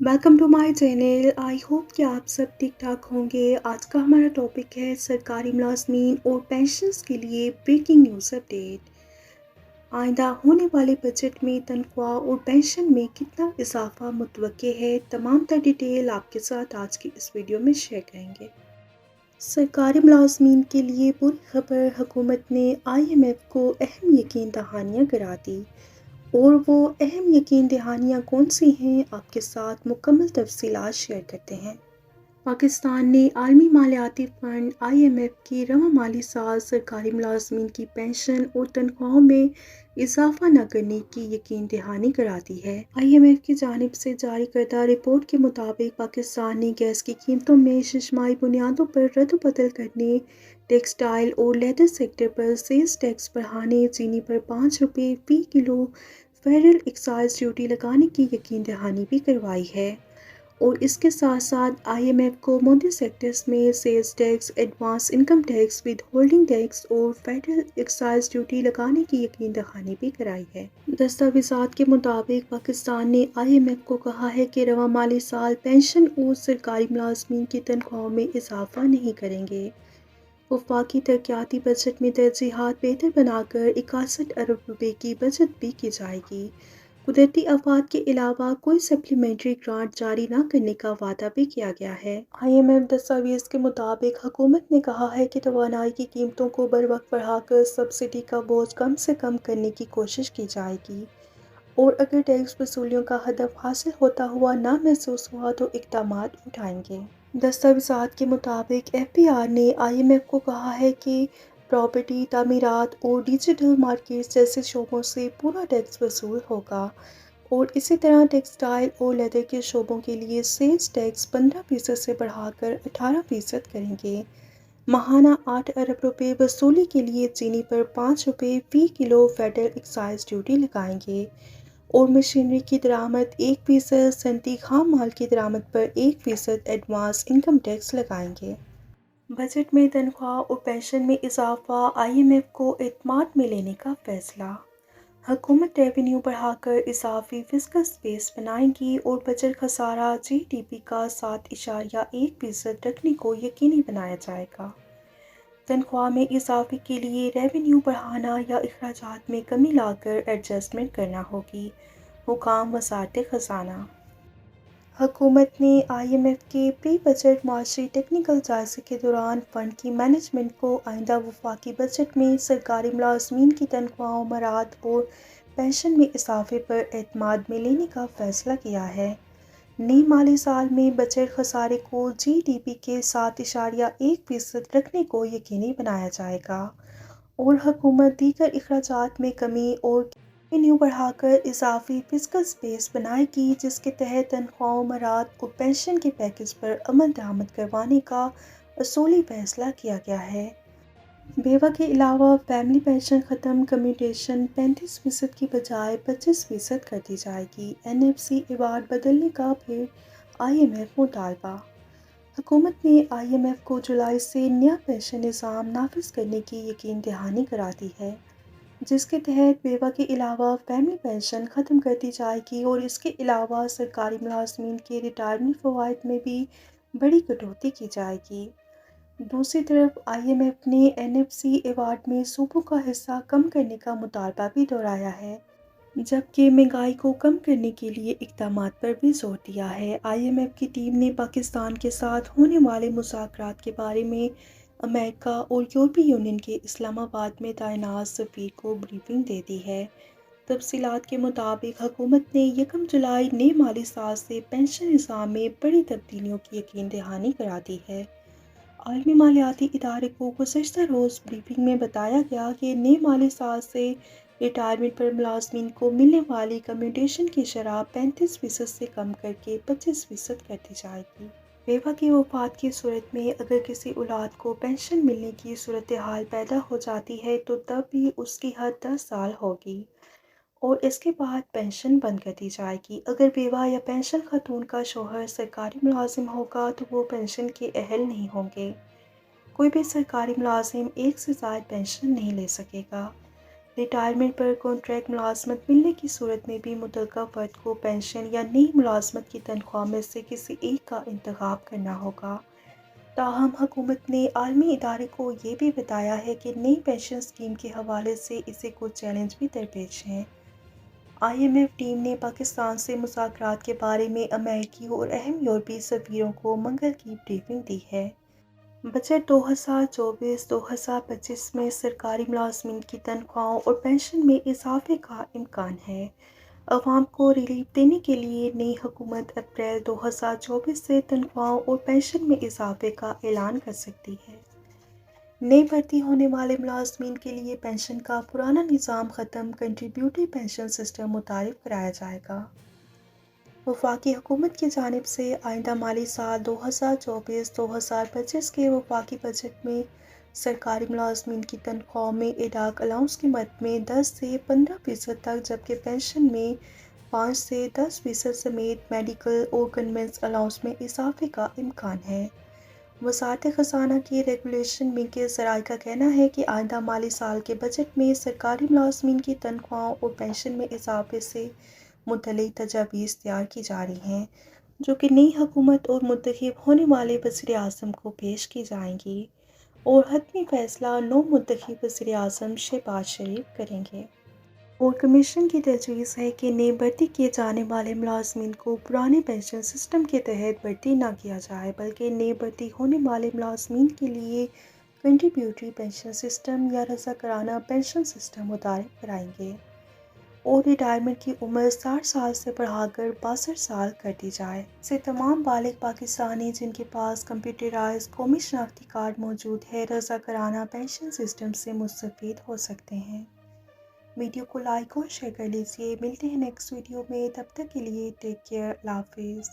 Welcome to my channel. I hope कि आप सब ठीक ठाक होंगे। आज का हमारा टॉपिक है सरकारी मुलाजमीन और पेंशन्स के लिए ब्रेकिंग न्यूज़ अपडेट। आइंदा होने वाले बजट में तनख्वाह और पेंशन में कितना इजाफा मुतवक्के है, तमाम तर डिटेल आपके साथ आज की इस वीडियो में शेयर करेंगे। सरकारी मुलाजमीन के लिए बुरी खबर, हुकूमत ने IMF को अहम यकीन दहानियाँ करा दी। और वो अहम यकीन दहानियाँ कौन सी हैं, आपके साथ मुकम्मल तफसीलात शेयर करते हैं। पाकिस्तान ने आलमी मालियाती फ़ंड IMF की रवा माली साल सरकारी मुलाजमीन की पेंशन और तनख्वाहों में इजाफा न करने की यकीन दहानी करा दी है। IMF की जानिब से जारी करदा रिपोर्ट के मुताबिक पाकिस्तान ने गैस की कीमतों में शशमाही बुनियादों पर रद्द-बदल करने, टेक्सटाइल और लेदर सेक्टर पर सेल्स टैक्स बढ़ाने, चीनी पर ₹5 फी किलो फेडरल एक्साइज ड्यूटी लगाने की यकीन दहानी भी करवाई है। और इसके साथ साथ IMF को मोदी सेक्टर्स में sales tax, advance income tax, withholding tax और फेडरल एक्साइज ड्यूटी लगाने की यकीन दहानी भी कराई है। दस्तावेज़ात के मुताबिक पाकिस्तान ने IMF को कहा है कि रवा माली साल पेंशन और सरकारी मुलाजमीन की तनख्वाहों में इजाफा नहीं करेंगे। वफाकी तरक्याती बजट में तरजीहात बेहतर बनाकर 61 अरब रुपए की बचत भी की जाएगी। कुदरती आफात के अलावा कोई सप्लीमेंट्री ग्रांट जारी न करने का वादा भी किया गया है। IMF दस्तावेज़ के मुताबिक हुकूमत ने कहा है कि तवानाई की कीमतों को बर वक्त बढ़ाकर सब्सिडी का बोझ कम से कम करने की कोशिश की जाएगी और अगर टैक्स वसूलियों का हदफ हासिल होता हुआ ना महसूस हुआ तो इक़दामात उठाएंगे। दस्तावेज़ात के मुताबिक FBR ने IMF को कहा है कि प्रॉपर्टी, तामीरात और डिजिटल मार्केट्स जैसे शोबों से पूरा टैक्स वसूल होगा और इसी तरह टेक्सटाइल और लेदर के शोबों के लिए सेल्स टैक्स 15% से बढ़ाकर 18% करेंगे। माहाना 8 अरब रुपए वसूली के लिए चीनी पर ₹5 फी किलो फेडरल एक्साइज ड्यूटी लगाएंगे और मशीनरी की दरामद 1%, सनती खाम माल की दरामद पर 1% एडवांस इनकम टैक्स लगाएंगे। बजट में तनख्वाह और पेंशन में इजाफा, IMF को एतमाद में लेने का फैसला। हुकूमत रेवेन्यू बढ़ाकर इजाफी फिस्कल स्पेस बनाएगी और बजट खसारा GDP का 7.1% रखने को यकीनी बनाया जाएगा। तनख्वाह में इजाफे के लिए रेवेन्यू बढ़ाना या अखराजात में कमी लाकर एडजस्टमेंट करना होगी, हुकाम वज़ारत ख़ज़ाना। हुकूमत ने IMF के प्री बजट माशी टेक्निकल जायजे के दौरान फ़ंड की मैनेजमेंट को आइंदा वफाकी बजट में सरकारी मुलाजमीन की तनख्वाहों, मराद और पेंशन में इजाफे पर एतमाद में लेने का फ़ैसला किया है। नई माली साल में बजट खसारे को GDP के 7.1% रखने को यकीनी बनाया जाएगा और हुकूमत दीगर अखराजात में कमी और रेवेन्यू बढ़ाकर इजाफी फिस्कल स्पेस बनाएगी, जिसके तहत तनख्वाहों, मराद और पेंशन के पैकेज पर अमल दरामद करवाने का असूली फैसला किया गया है। बेवा के अलावा फैमिली पेंशन ख़त्म, कम्यूटेशन 35% की बजाय 25% कर दी जाएगी। NFC अवार्ड बदलने का फिर IMF मुतालबा। हुकूमत ने IMF को जुलाई से नया पेंशन निज़ाम नाफिज करने की यकीन दहानी करा दी है, जिसके तहत बेवा के अलावा फैमिली पेंशन ख़त्म कर दी जाएगी और इसके अलावा सरकारी मुलाजमीन के रिटायरमेंट फ़वाइद में भी बड़ी कटौती की जाएगी। दूसरी तरफ IMF ने NFC अवार्ड में सूबों का हिस्सा कम करने का मुतालबा भी दोहराया है, जबकि महंगाई को कम करने के लिए इक़दामात पर भी जोर दिया है। IMF की टीम ने पाकिस्तान के साथ होने वाले मुज़ाकरात के बारे में अमेरिका और यूरोपीय यूनियन के इस्लामाबाद में तैनात सफ़ीर को ब्रीफिंग दे दी है। तफसीलात के मुताबिक हुकूमत ने 1 जुलाई नए माली साल से पेंशन निज़ाम में बड़ी तब्दीलियों की यकीन दहानी करा दी है। आलमी मालियाती इदारे को गुज़श्ता रोज़ ब्रीफिंग में बताया गया कि नए माली साल से रिटायरमेंट पर मुलाजमीन को मिलने वाली कम्यूटेशन की शरह 35% से कम करके 25% कर दी जाएगी। बेवा की वफ़ात की सूरत में अगर किसी औलाद को पेंशन मिलने की सूरत हाल पैदा हो जाती है तो तब भी उसकी हद 10 साल होगी और इसके बाद पेंशन बंद कर दी जाएगी। अगर बेवा या पेंशन खातून का शौहर सरकारी मुलाजिम होगा तो वो पेंशन के अहल नहीं होंगे। कोई भी सरकारी मुलाजिम एक से ज़ायद पेंशन नहीं ले सकेगा। ریٹائرمنٹ پر کانٹریکٹ ملازمت ملنے کی صورت میں بھی متعلقہ فرد کو پنشن یا نئی ملازمت کی تنخواہ میں سے کسی ایک کا انتخاب کرنا ہوگا۔ تاہم حکومت نے عالمی ادارے کو یہ بھی بتایا ہے کہ نئی پنشن اسکیم کے حوالے سے اسے کچھ چیلنج بھی درپیش ہیں۔ آئی ایم ایف ٹیم نے پاکستان سے مذاکرات کے بارے میں امریکی اور اہم یورپی سفیروں کو منگل کی بریفنگ دی ہے۔ بجٹ 2024-2025 میں سرکاری ملازمین کی تنخواہوں اور پنشن میں اضافے کا امکان ہے۔ عوام کو ریلیف دینے کے لیے نئی حکومت اپریل 2024 سے تنخواہوں اور پنشن میں اضافے کا اعلان کر سکتی ہے۔ نئے بھرتی ہونے والے ملازمین کے لیے پنشن کا پرانا نظام ختم کنٹریبیوٹری پنشن سسٹم متعارف کرایا جائے گا۔ وفاقی حکومت کی جانب سے آئندہ مالی سال 2024-2025 کے وفاقی بجٹ میں سرکاری ملازمین کی تنخواہوں میں ایڈاک الاؤنس کی مد میں 10 سے 15% تک، جبکہ پنشن میں 5 سے 10% سمیت میڈیکل اور کنوینس الاؤنس میں اضافے کا امکان ہے۔ وزارت خزانہ کی ریگولیشن ونگ کے ذرائع کا کہنا ہے کہ آئندہ مالی سال کے بجٹ میں سرکاری ملازمین کی تنخواہوں اور پنشن میں اضافے سے متعلق تجاویز تیار کی جا رہی ہیں، جو کہ نئی حکومت اور منتخب ہونے والے وزیر اعظم کو پیش کی جائیں گی، اور حتمی فیصلہ نو منتخب وزیر اعظم شہباز شریف کریں گے۔ اور کمیشن کی تجویز ہے کہ نئے بھرتی کیے جانے والے ملازمین کو پرانے پنشن سسٹم کے تحت بھرتی نہ کیا جائے، بلکہ نئے بھرتی ہونے والے ملازمین کے لیے کنٹریبیوٹری پنشن سسٹم یا رضاکارانہ پنشن سسٹم متعارف کرائیں گے، اور ریٹائرمنٹ کی عمر 60 سال سے بڑھا کر 62 سال کر دی جائے۔ اس سے تمام بالغ پاکستانی جن کے پاس کمپیوٹرائزڈ قومی شناختی کارڈ موجود ہے، رضاکارانہ پنشن سسٹم سے مستفید ہو سکتے ہیں۔ ویڈیو کو لائک اور شیئر کر لیجئے۔ ملتے ہیں نیکسٹ ویڈیو میں، تب تک کے لیے ٹیک کیئر، اللہ حافظ۔